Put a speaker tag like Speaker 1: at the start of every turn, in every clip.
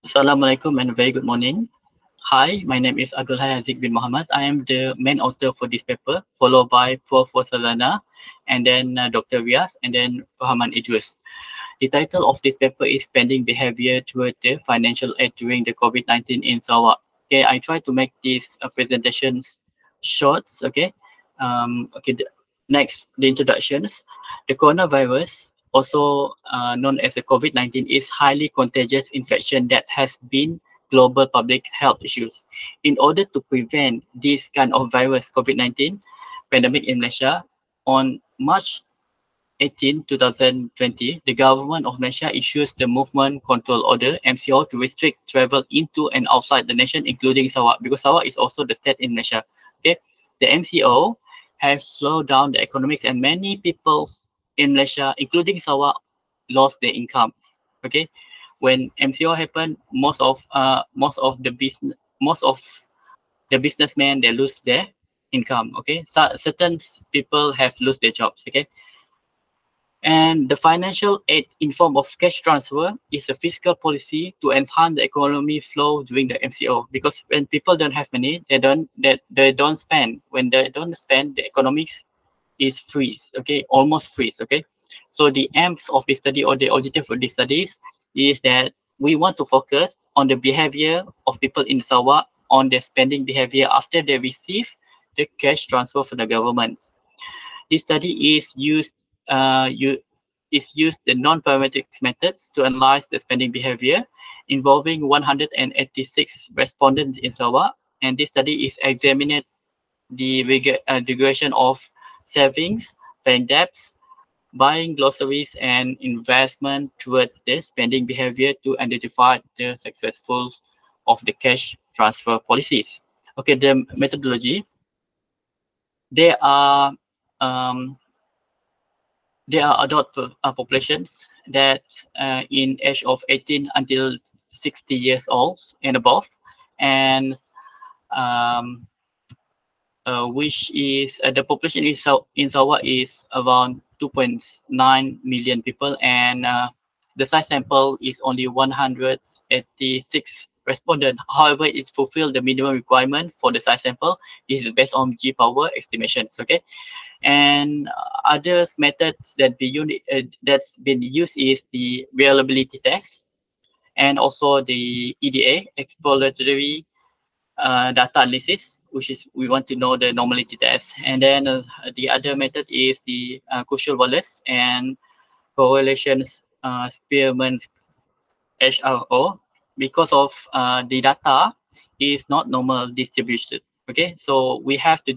Speaker 1: Assalamualaikum and very good morning. Hi, my name is Abdul Haziq bin Mohamad. I am the main author for this paper, followed by Prof. Salana, and then Dr. Riaz, and then Mohamad Idris. The title of this paper is Spending Behavior Toward the Financial Aid During the COVID-19 in Sarawak. Okay, I try to make these presentations short. Okay, next, the introductions. The coronavirus, also known as the COVID-19, is highly contagious infection that has been global public health issues. In order to prevent this kind of virus, COVID-19 pandemic in Malaysia, on March 18, 2020, the government of Malaysia issues the Movement Control Order (MCO) to restrict travel into and outside the nation, including Sarawak, because Sarawak is also the state in Malaysia. Okay, the MCO has slowed down the economics, and many people in Malaysia, including Sarawak, lost their income. Okay, when MCO happened, most of the businessmen, they lose their income. Okay, so certain people have lose their jobs. Okay, and the financial aid in form of cash transfer is a fiscal policy to enhance the economy flow during the MCO. Because when people don't have money, they don't spend. When they don't spend, the economics is freeze. Okay, almost freeze. Okay, so the aims of the study, or the objective of the studies, is that we want to focus on the behavior of people in Sarawak, on their spending behavior after they receive the cash transfer from the government. This study used the non-parametric methods to analyze the spending behavior involving 186 respondents in Sarawak, and this study is examining the duration of savings, paying debts, buying groceries, and investment towards the spending behavior to identify the successful of the cash transfer policies. Okay, the methodology. There are um, there are adult populations that in age of 18 until 60 years old and above, and um, which is the population in Sarawak is around 2.9 million people, and the size sample is only 186 respondents. However, it fulfilled the minimum requirement for the size sample. This is based on G power estimations. Okay, and other methods that's been used is the reliability test, and also the EDA, exploratory data analysis, which is we want to know the normality test. And then the other method is the Cushel Wallace and correlation Spearman HRO, because of the data is not normal distributed. Okay, so we have to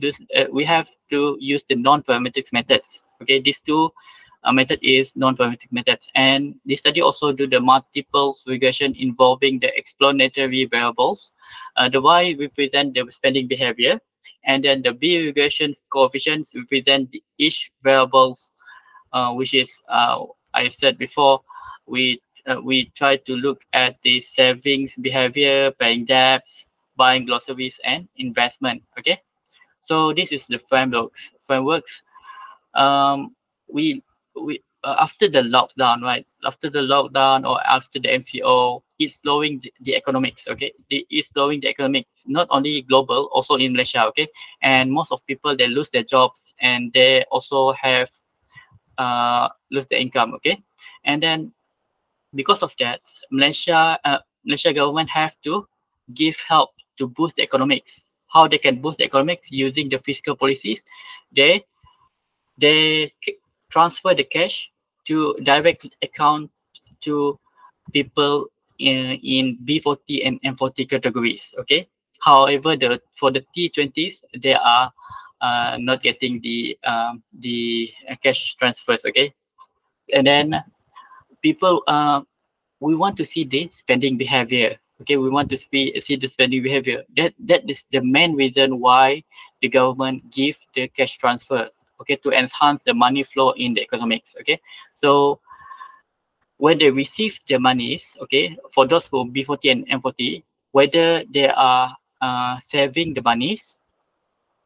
Speaker 1: use the non-parametric methods. Okay, these two method is non-parametric methods, and this study also do the multiple regression involving the explanatory variables. The Y represent the spending behavior, and then the B regression coefficients represent each variables, which is I said before, we try to look at the savings behavior, paying debts, buying groceries, and investment. Okay, so this is the frameworks. um we After the lockdown, right, after the lockdown or after the MCO, it's slowing the economics. Okay, it's slowing the economics, not only global, also in Malaysia. Okay, and most of people, they lose their jobs, and they also have lose their income. Okay, and then because of that, Malaysia government have to give help to boost the economics. How they can boost the economics? Using the fiscal policies. They transfer the cash to direct account to people in B40 and M40 categories. Okay. However, for the T20s, they are not getting the cash transfers. Okay, and then people we want to see the spending behavior. Okay, we want to see the spending behavior. That is the main reason why the government give the cash transfers. Okay, to enhance the money flow in the economics. Okay, so when they receive the monies, okay, for those who B40 and M40, whether they are saving the monies,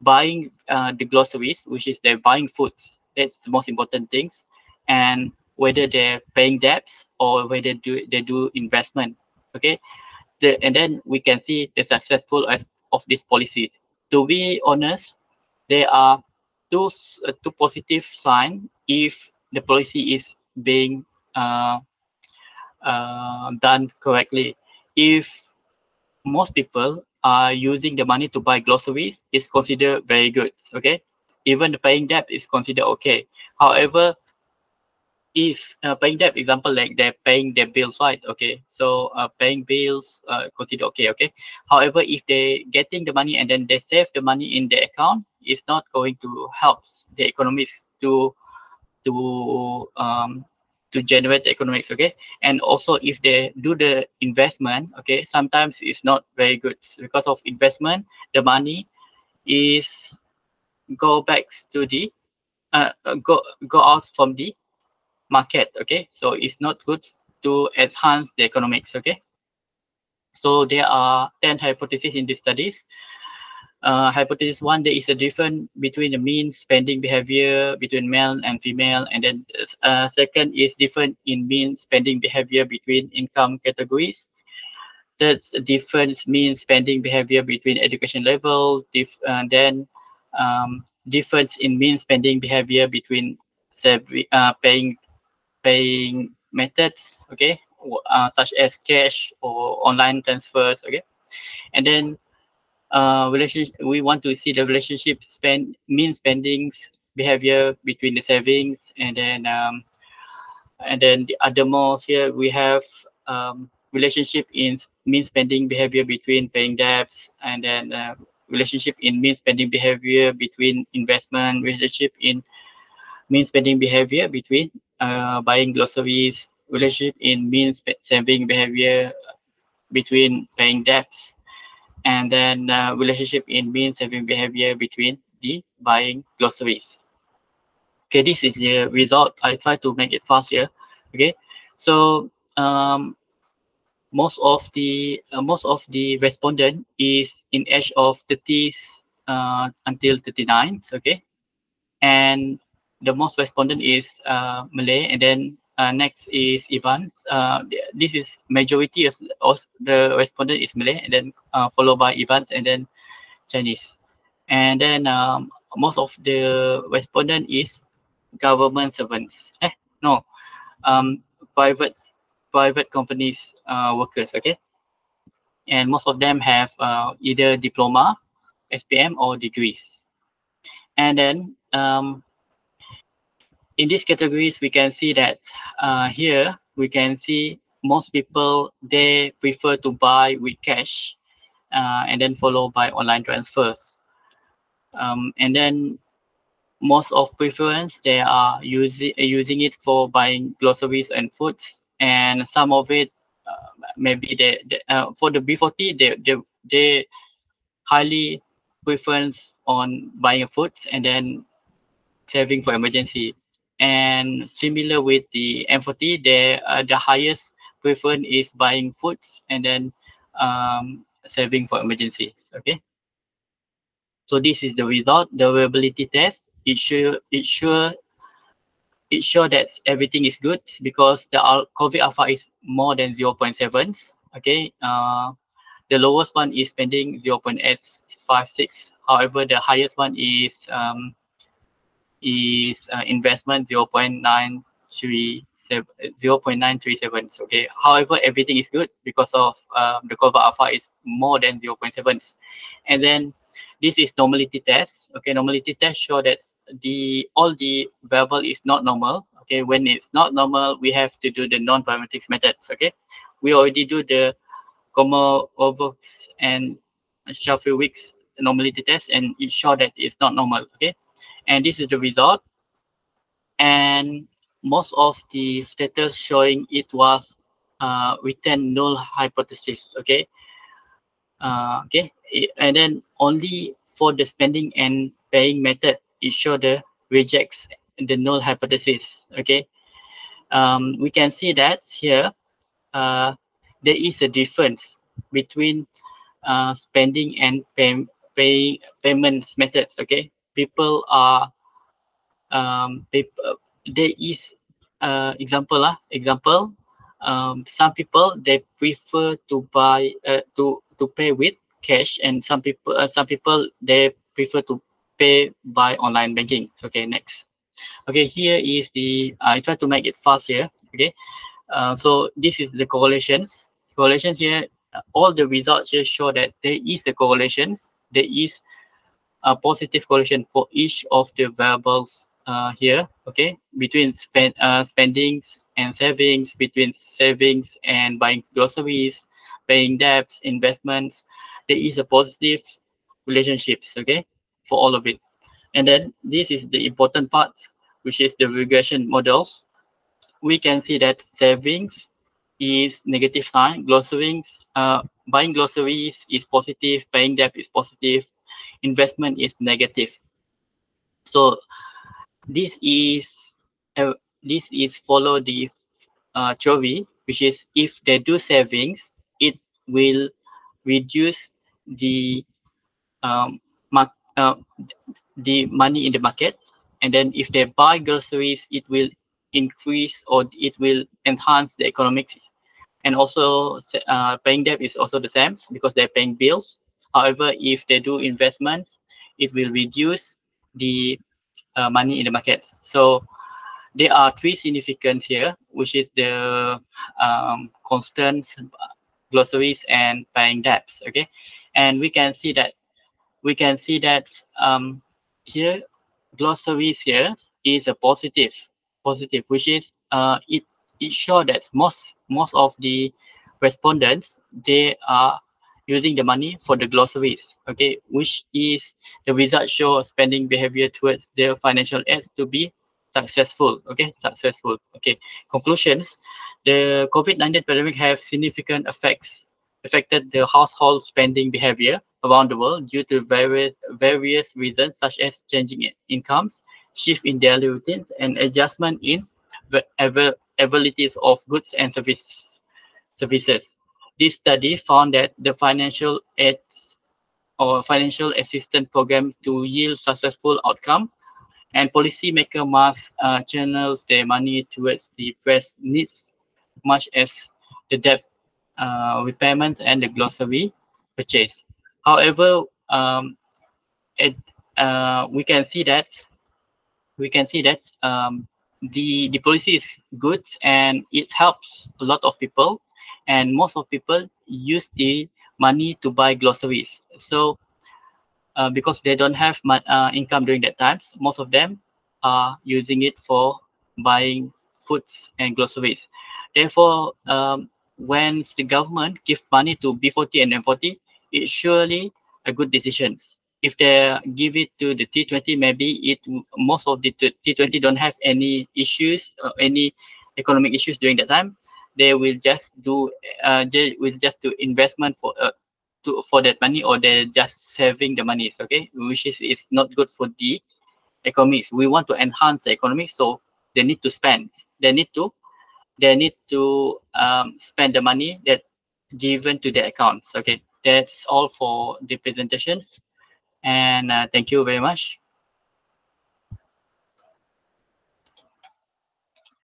Speaker 1: buying the groceries, which is they're buying foods. That's the most important things, and whether they're paying debts or whether they do investment. Okay, and then we can see the successful of this policy. To be honest, there are two positive sign if the policy is being uh, done correctly. If most people are using the money to buy groceries, is considered very good. Okay, even the paying debt is considered okay. However, if paying debt, example, like they're paying their bills, right? Okay, so paying bills consider okay. Okay, however, if they getting the money and then they save the money in the account, it's not going to help the economics to um to generate the economics. Okay, and also if they do the investment, okay, sometimes it's not very good because of investment. The money is go back to the go out from the market. Okay, so it's not good to enhance the economics. Okay, so there are 10 hypotheses in these studies. Hypothesis one, there is a difference between the mean spending behavior between male and female, and then second is different in mean spending behavior between income categories. Third, difference mean spending behavior between education level. Then difference in mean spending behavior between paying methods, okay, such as cash or online transfers, okay, and then relationship. We want to see the relationship mean spendings behavior between the savings, and then the other more here we have relationship in mean spending behavior between paying debts, and then relationship in mean spending behavior between investment, relationship in mean spending behavior between buying groceries, relationship in mean saving behavior between paying debts, and then relationship in mean saving behavior between the buying groceries. Okay, this is the result. I try to make it fast here. Okay, so most of the respondent is in age of 30s until 39. Okay, and the most respondent is Malay, and then next is Ivan. This is majority of the respondent is Malay, and then followed by Ivan, and then Chinese, and then most of the respondent is government servants. No, um, private private companies workers. Okay, and most of them have either diploma, SPM, or degrees, and then in these categories, we can see that here we can see most people they prefer to buy with cash, and then followed by online transfers. And then most of preference they are using it for buying groceries and foods, and some of it maybe for the B40 they highly preference on buying foods and then saving for emergency. And similar with the M40, the highest preference is buying foods and then saving for emergency. Okay, so this is the result. The reliability test. It sure that everything is good because the COVID alpha is more than 0.7. Okay, the lowest one is spending 0.856. However, the highest one is investment 0.937. Okay, however, everything is good because of the cover alpha is more than 0.7. And then this is normality test. Okay, normality test show that all the variable is not normal. Okay, when it's not normal, we have to do the non-parametric methods. Okay, we already do the Comorobox and Sheffield Weeks normality test, and it showed that it's not normal. Okay, and this is the result. And most of the status showing it was within null hypothesis. Okay, and then only for the spending and paying method it showed the rejects the null hypothesis. Okay, we can see that here there is a difference between spending and payments methods. Okay, people are people, there is example Some people they prefer to buy to pay with cash, and some people they prefer to pay by online banking. Okay, next. Okay, here is the I try to make it fast here. Okay, so this is the correlations. Correlations here, all the results here show that there is a correlation. There is a positive correlation for each of the variables here. Okay, between spendings and savings, between savings and buying groceries, paying debts, investments. There is a positive relationships. Okay, for all of it. And then this is the important part, which is the regression models. We can see that savings is negative sign, groceries, buying groceries is positive, paying debt is positive, investment is negative. So this is this is follow the theory, which is if they do savings, it will reduce the um, mark, the money in the market, and then if they buy groceries, it will increase or it will enhance the economics. And also paying debt is also the same because they're paying bills. However, if they do investments, it will reduce the money in the market. So there are three significance here, which is the constant glossaries and paying debts. Okay, and we can see that here glossaries here is a positive, which is it shows that most of the respondents they are using the money for the glossaries. Okay, which is the result show spending behavior towards their financial aids to be successful. Okay, successful. Okay, conclusions. The COVID-19 pandemic have significant effects affected the household spending behavior around the world due to various reasons such as changing incomes, shift in daily routines, and adjustment in the availabilities of goods and services. This study found that the financial aid or financial assistance program to yield successful outcome, and policymaker must channel their money towards the press needs much as the debt repayment and the glossary purchase. However, it, we can see that the policy is good and it helps a lot of people, and most of people use the money to buy glossaries. So because they don't have income during that time, most of them are using it for buying foods and groceries. Therefore, when the government give money to B40 and M40, it's surely a good decision. If they give it to the T20, maybe most of the T20 don't have any issues or any economic issues during that time. They will just do investment for that money, or they're just saving the money. Okay, which is not good for the economics. We want to enhance the economy, so they need to spend. They need to spend the money that given to their accounts. Okay, that's all for the presentations, and thank you very much.